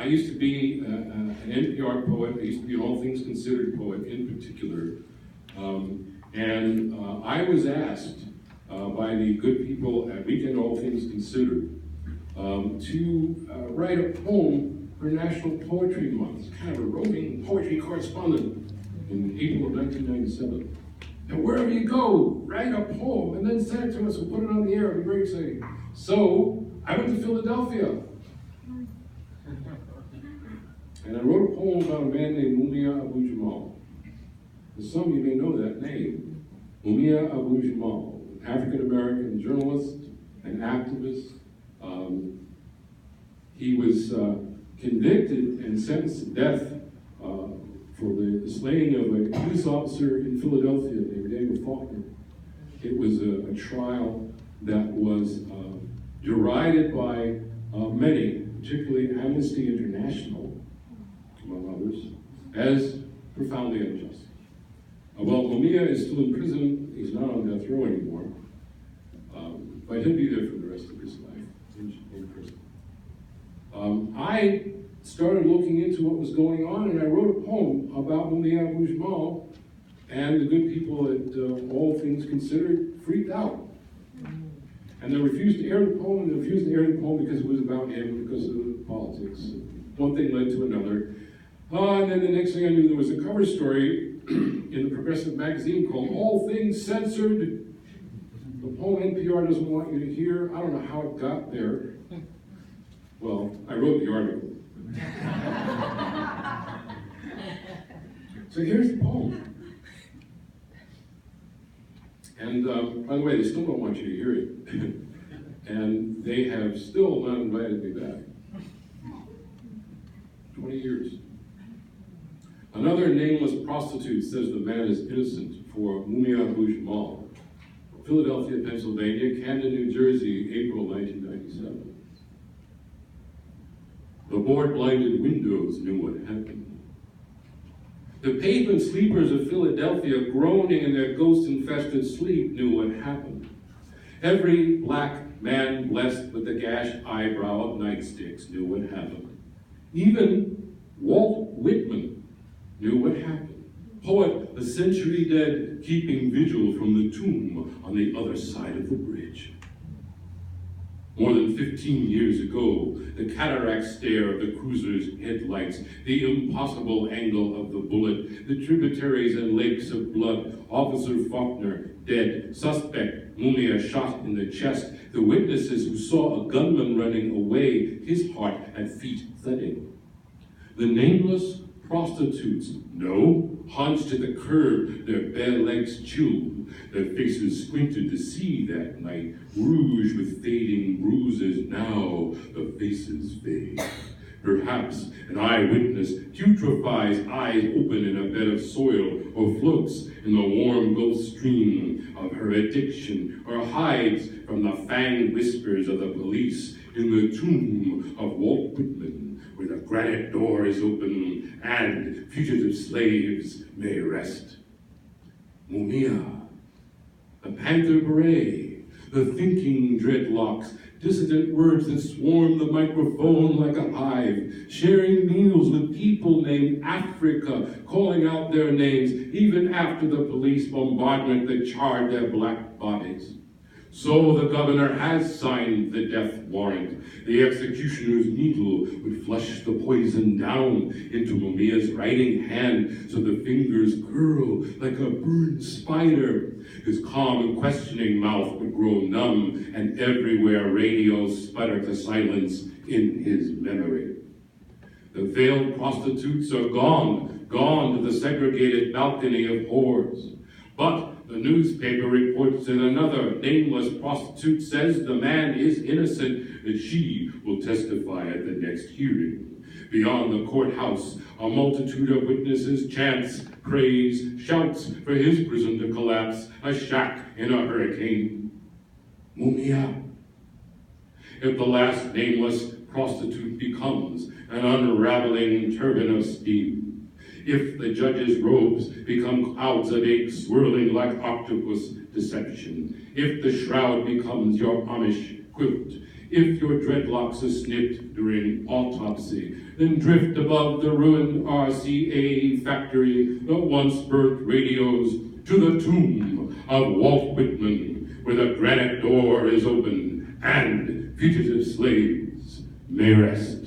I used to be an NPR poet. I used to be an All Things Considered poet in particular. I was asked by the good people at Weekend All Things Considered to write a poem for National Poetry Month, kind of a roving poetry correspondent in April of 1997. And wherever you go, write a poem and then send it to us and put it on the air. It'd be very exciting. So I went to Philadelphia. And I wrote a poem about a man named Mumia Abu-Jamal. And some of you may know that name. Mumia Abu-Jamal, an African-American journalist and activist. He was convicted and sentenced to death for the slaying of a police officer in Philadelphia named David Faulkner. It was a trial that was derided by many, particularly Amnesty International, among others, as profoundly unjust. While Mumia is still in prison, he's not on death row anymore, but he'll be there for the rest of his life in prison. I started looking into what was going on, and I wrote a poem about Mumia Abu-Jamal, and the good people at All Things Considered freaked out. And they refused to air the poem, and they refused to air the poem because it was about him, because of the politics. One thing led to another. And then the next thing I knew, there was a cover story in the Progressive magazine called All Things Censored. The poem NPR doesn't want you to hear. I don't know how it got there. Well, I wrote the article. So here's the poem. And by the way, they still don't want you to hear it. And they have still not invited me back. 20 years. Another nameless prostitute says the man is innocent for Mumia Abu-Jamal. Philadelphia, Pennsylvania, Camden, New Jersey, April 1997. The board-blinded windows knew what happened. The pavement sleepers of Philadelphia, groaning in their ghost-infested sleep, knew what happened. Every black man blessed with the gashed eyebrow of nightsticks knew what happened. Even Walt Whitman knew what happened. Poet, the century dead, keeping vigil from the tomb on the other side of the bridge. More than 15 years ago, the cataract stare of the cruiser's headlights, the impossible angle of the bullet, the tributaries and lakes of blood, Officer Faulkner dead, suspect Mumia shot in the chest, the witnesses who saw a gunman running away, his heart and feet thudding. The nameless prostitutes, no, hunched at the curb, their bare legs chilled, their faces squinted to see that night, rouged with fading bruises, now the faces fade. Perhaps an eyewitness putrefies, eyes open in a bed of soil, or floats in the warm Gulf Stream of her addiction, or hides from the fanged whispers of the police in the tomb of Walt Whitman, where the granite door is open and fugitive slaves may rest. Mumia, the panther beret, the thinking dreadlocks, dissident words that swarm the microphone like a hive, sharing meals with people named Africa, calling out their names even after the police bombardment that charred their black bodies. So the governor has signed the death warrant. The executioner's needle would flush the poison down into Mumia's writing hand so the fingers curl like a burned spider. His calm and questioning mouth would grow numb, and everywhere radios sputter to silence in his memory. The veiled prostitutes are gone to the segregated balcony of whores. But the newspaper reports that another nameless prostitute says the man is innocent, that she will testify at the next hearing. Beyond the courthouse, a multitude of witnesses chants, prays, shouts for his prison to collapse, a shack in a hurricane. Mumia. If the last nameless prostitute becomes an unraveling turban of steam, if the judge's robes become clouds of ink swirling like octopus deception, if the shroud becomes your Amish quilt, if your dreadlocks are snipped during autopsy, then drift above the ruined RCA factory that once birthed radios to the tomb of Walt Whitman, where the granite door is open and fugitive slaves may rest.